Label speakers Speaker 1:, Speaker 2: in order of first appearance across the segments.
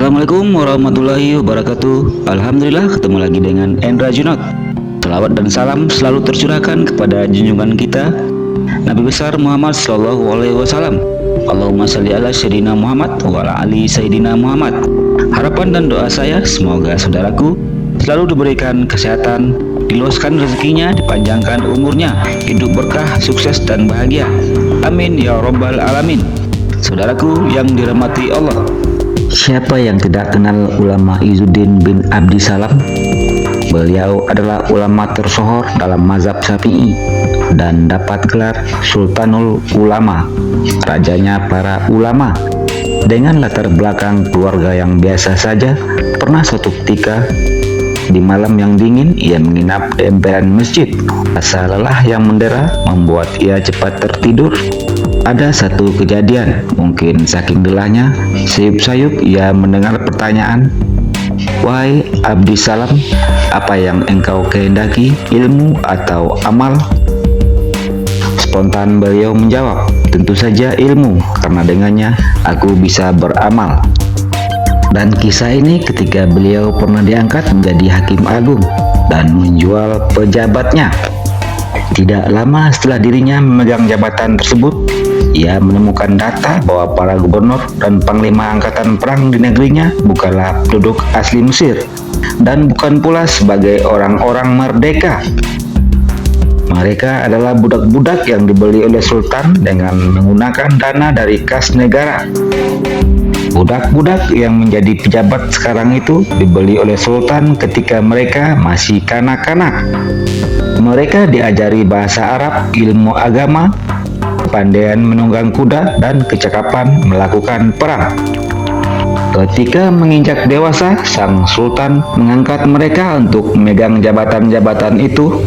Speaker 1: Assalamualaikum warahmatullahi wabarakatuh. Alhamdulillah ketemu lagi dengan Endra Junot. Selawat dan salam selalu tercurahkan kepada junjungan kita Nabi besar Muhammad Sallallahu Alaihi Wasallam. Allahumma salli ala Sayyidina Muhammad wa ala ali Sayyidina Muhammad. Harapan dan doa saya semoga saudaraku selalu diberikan kesehatan, diluaskan rezekinya, dipanjangkan umurnya, hidup berkah, sukses dan bahagia. Amin ya rabbal alamin. Saudaraku yang dirahmati Allah, siapa yang tidak kenal ulama Izzuddin bin Abdi Salam? Beliau adalah ulama tersohor dalam mazhab Syafi'i dan dapat gelar Sultanul Ulama, rajanya para ulama. Dengan latar belakang keluarga yang biasa saja, pernah suatu ketika di malam yang dingin ia menginap di emperan masjid. Rasa lelah yang mendera membuat ia cepat tertidur. Ada satu kejadian, mungkin saking lelahnya, sayup-sayup ia mendengar pertanyaan, "Wahai Abdi Salam, apa yang engkau kehendaki, ilmu atau amal?" Spontan beliau menjawab, "Tentu saja ilmu, karena dengannya aku bisa beramal." Dan kisah ini ketika beliau pernah diangkat menjadi hakim agung dan menjual pejabatnya. Tidak lama setelah dirinya memegang jabatan tersebut, ia menemukan data bahwa para gubernur dan panglima angkatan perang di negerinya bukanlah penduduk asli Mesir dan bukan pula sebagai orang-orang merdeka. Mereka adalah budak-budak yang dibeli oleh sultan dengan menggunakan dana dari kas negara. Budak-budak yang menjadi pejabat sekarang itu dibeli oleh sultan ketika mereka masih kanak-kanak. Mereka diajari bahasa Arab, ilmu agama, kepandaian menunggang kuda, dan kecakapan melakukan perang. Ketika menginjak dewasa, sang sultan mengangkat mereka untuk memegang jabatan-jabatan itu.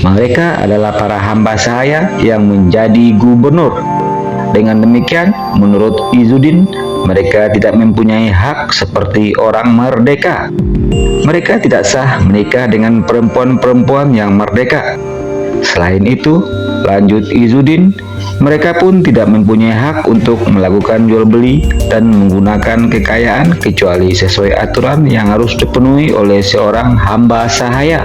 Speaker 1: Mereka adalah para hamba sahaya yang menjadi gubernur. Dengan demikian, menurut Izzuddin, mereka tidak mempunyai hak seperti orang merdeka. Mereka tidak sah menikah dengan perempuan-perempuan yang merdeka. Selain itu, lanjut Izzuddin, mereka pun tidak mempunyai hak untuk melakukan jual beli dan menggunakan kekayaan kecuali sesuai aturan yang harus dipenuhi oleh seorang hamba sahaya.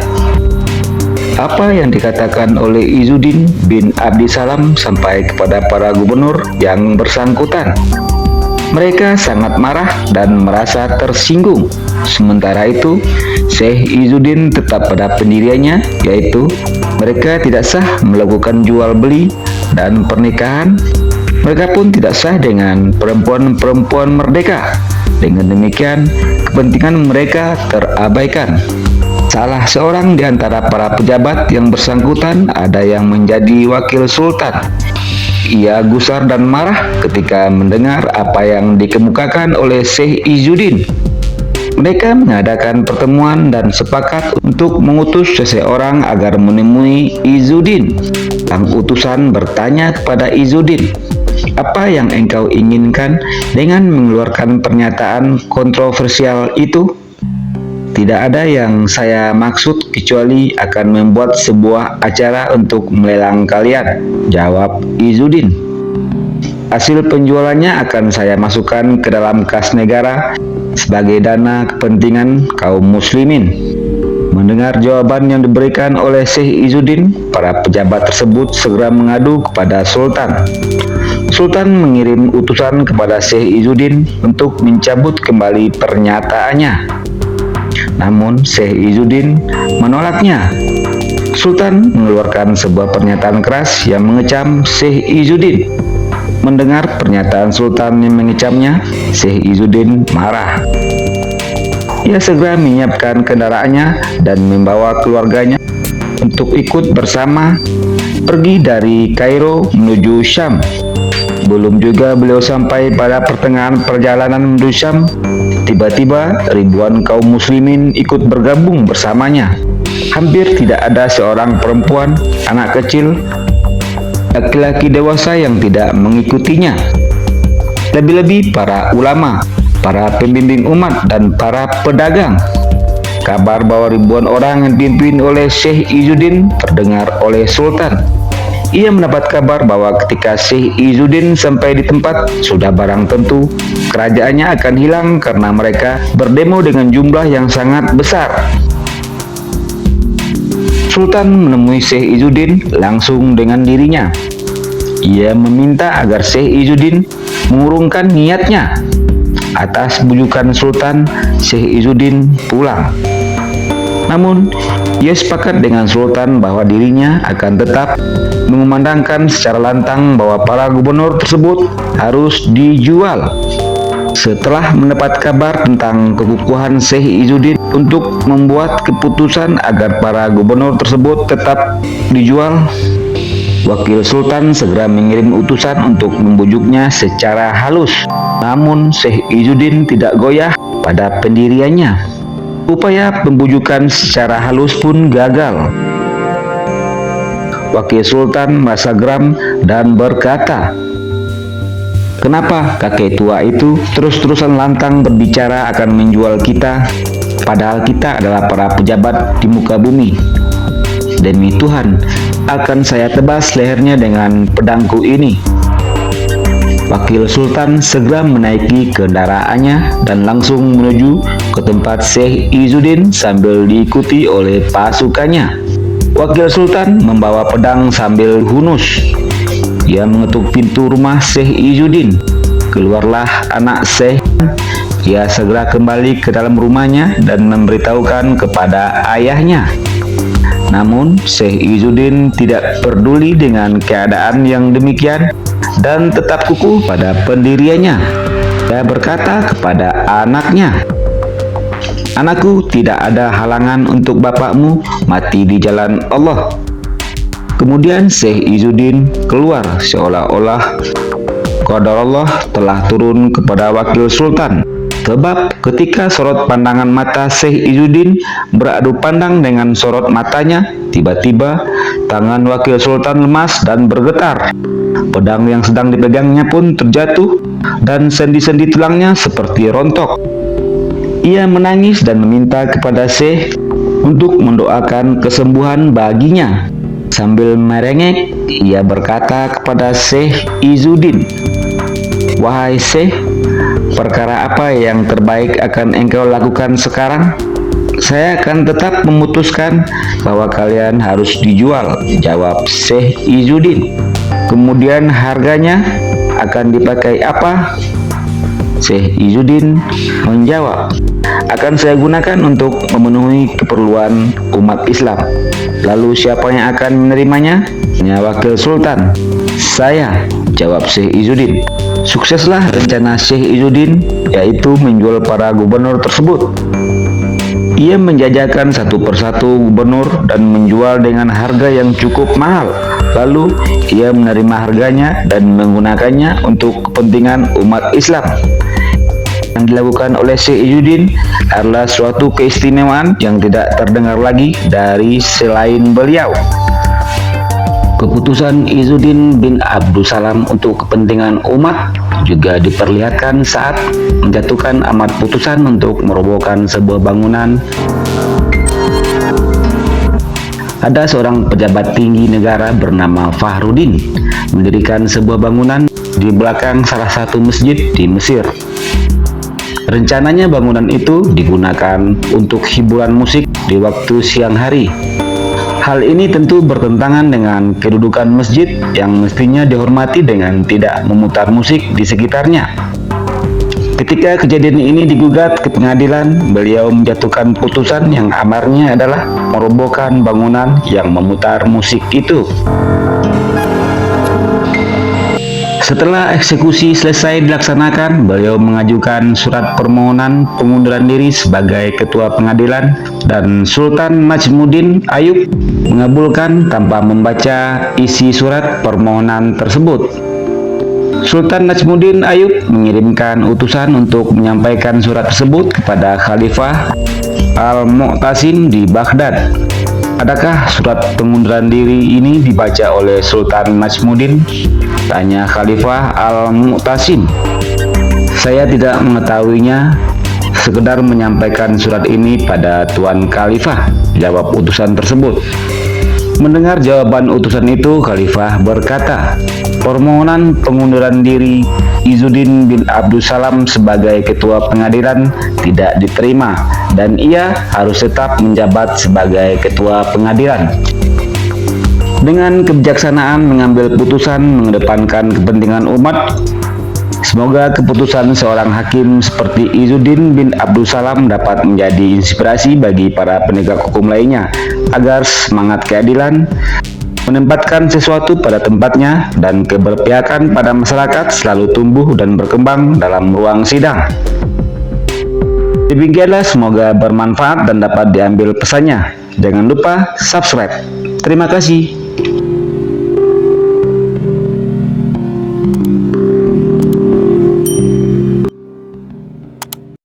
Speaker 1: Apa yang dikatakan oleh Izzuddin bin Abdi Salam sampai kepada para gubernur yang bersangkutan. Mereka sangat marah dan merasa tersinggung. Sementara itu, Syekh Izzuddin tetap pada pendiriannya, yaitu mereka tidak sah melakukan jual beli dan pernikahan. Mereka pun tidak sah dengan perempuan-perempuan merdeka. Dengan demikian, kepentingan mereka terabaikan. Salah seorang di antara para pejabat yang bersangkutan ada yang menjadi wakil sultan. Ia gusar dan marah ketika mendengar apa yang dikemukakan oleh Syekh Izzuddin. Mereka mengadakan pertemuan dan sepakat untuk mengutus seseorang agar menemui Izzuddin. Sang utusan bertanya kepada Izzuddin, "Apa yang engkau inginkan dengan mengeluarkan pernyataan kontroversial itu?" "Tidak ada yang saya maksud kecuali akan membuat sebuah acara untuk melelang kalian," jawab Izzuddin. "Hasil penjualannya akan saya masukkan ke dalam kas negara sebagai dana kepentingan kaum muslimin." Mendengar jawaban yang diberikan oleh Syekh Izzuddin, para pejabat tersebut segera mengadu kepada sultan. Sultan mengirim utusan kepada Syekh Izzuddin untuk mencabut kembali pernyataannya. Namun Syekh Izzuddin menolaknya. Sultan mengeluarkan sebuah pernyataan keras yang mengecam Syekh Izzuddin. Mendengar pernyataan sultan yang mengecamnya, Syekh Izzuddin marah. Ia segera menyiapkan kendaraannya dan membawa keluarganya untuk ikut bersama pergi dari Kairo menuju Syam. Belum juga beliau sampai pada pertengahan perjalanan menuju Syam, tiba-tiba ribuan kaum muslimin ikut bergabung bersamanya. Hampir tidak ada seorang perempuan, anak kecil, laki-laki dewasa yang tidak mengikutinya. Lebih-lebih para ulama, para pembimbing umat, dan para pedagang. Kabar bahwa ribuan orang yang dipimpin oleh Syekh Izzuddin terdengar oleh sultan. Ia mendapat kabar bahwa ketika Syekh Izzuddin sampai di tempat, sudah barang tentu kerajaannya akan hilang karena mereka berdemo dengan jumlah yang sangat besar. Sultan menemui Syekh Izzuddin langsung dengan dirinya. Ia meminta agar Syekh Izzuddin mengurungkan niatnya. Atas bujukan Sultan, Syekh Izzuddin pulang. Namun, ia sepakat dengan Sultan bahwa dirinya akan tetap mengumandangkan secara lantang bahwa para gubernur tersebut harus dijual. Setelah mendapat kabar tentang kekukuhan Syekh Izzuddin untuk membuat keputusan agar para gubernur tersebut tetap dijual, Wakil Sultan segera mengirim utusan untuk membujuknya secara halus. Namun Syekh Izzuddin tidak goyah pada pendiriannya. Upaya pembujukan secara halus pun gagal. Wakil Sultan merasa geram dan berkata, "Kenapa kakek tua itu terus-terusan lantang berbicara akan menjual kita, padahal kita adalah para pejabat di muka bumi? Demi Tuhan, akan saya tebas lehernya dengan pedangku ini." Wakil Sultan segera menaiki kendaraannya dan langsung menuju ke tempat Syekh Izzuddin sambil diikuti oleh pasukannya. Wakil Sultan membawa pedang sambil hunus. Ia mengetuk pintu rumah Syekh Izzuddin. Keluarlah anak Syekh. Ia segera kembali ke dalam rumahnya dan memberitahukan kepada ayahnya. Namun Syekh Izzuddin tidak peduli dengan keadaan yang demikian dan tetap kukuh pada pendiriannya. Dia berkata kepada anaknya, "Anakku, tidak ada halangan untuk bapakmu mati di jalan Allah." Kemudian Syekh Izzuddin keluar seolah-olah qadar Allah telah turun kepada Wakil Sultan. Sebab ketika sorot pandangan mata Syekh Izzuddin beradu pandang dengan sorot matanya, tiba-tiba tangan Wakil Sultan lemas dan bergetar. Pedang yang sedang dipegangnya pun terjatuh dan sendi-sendi tulangnya seperti rontok. Ia menangis dan meminta kepada Syekh untuk mendoakan kesembuhan baginya. Sambil merengek, ia berkata kepada Syekh Izzuddin, "Wahai Syekh, perkara apa yang terbaik akan engkau lakukan sekarang?" "Saya akan tetap memutuskan bahwa kalian harus dijual," jawab Syekh Izzuddin. "Kemudian harganya akan dipakai apa?" Syekh Izzuddin menjawab, "Akan saya gunakan untuk memenuhi keperluan umat Islam." "Lalu siapa yang akan menerimanya?" tanya Wakil Sultan. "Saya," jawab Syekh Izzuddin. Sukseslah rencana Syekh Izzuddin, yaitu menjual para gubernur tersebut. Ia menjajakan satu persatu gubernur dan menjual dengan harga yang cukup mahal. Lalu ia menerima harganya dan menggunakannya untuk kepentingan umat Islam. Yang dilakukan oleh Syekh Izzuddin adalah suatu keistimewaan yang tidak terdengar lagi dari selain beliau. Keputusan Izzuddin bin Abdussalam untuk kepentingan umat juga diperlihatkan saat menjatuhkan amar putusan untuk merobohkan sebuah bangunan. Ada seorang pejabat tinggi negara bernama Fakhruddin mendirikan sebuah bangunan di belakang salah satu masjid di Mesir. Rencananya bangunan itu digunakan untuk hiburan musik di waktu siang hari. Hal ini tentu bertentangan dengan kedudukan masjid yang mestinya dihormati dengan tidak memutar musik di sekitarnya. Ketika kejadian ini digugat ke pengadilan, beliau menjatuhkan putusan yang amarnya adalah merobohkan bangunan yang memutar musik itu. Setelah eksekusi selesai dilaksanakan, beliau mengajukan surat permohonan pengunduran diri sebagai ketua pengadilan dan Sultan Najmuddin Ayyub mengabulkan tanpa membaca isi surat permohonan tersebut. Sultan Najmuddin Ayyub mengirimkan utusan untuk menyampaikan surat tersebut kepada Khalifah Al-Mu'tasim di Baghdad. "Adakah surat pengunduran diri ini dibaca oleh Sultan Najmuddin?" tanya Khalifah Al-Mu'tasim. "Saya tidak mengetahuinya, sekedar menyampaikan surat ini pada Tuan Khalifah," jawab utusan tersebut. Mendengar jawaban utusan itu, Khalifah berkata, permohonan pengunduran diri Izzuddin bin Abdussalam sebagai ketua pengadilan tidak diterima dan ia harus tetap menjabat sebagai ketua pengadilan. Dengan kebijaksanaan mengambil putusan mengedepankan kepentingan umat, semoga keputusan seorang hakim seperti Izzuddin bin Abdussalam dapat menjadi inspirasi bagi para penegak hukum lainnya agar semangat keadilan, menempatkan sesuatu pada tempatnya, dan keberpihakan pada masyarakat selalu tumbuh dan berkembang dalam ruang sidang. Demikianlah, semoga bermanfaat dan dapat diambil pesannya. Jangan lupa subscribe. Terima kasih.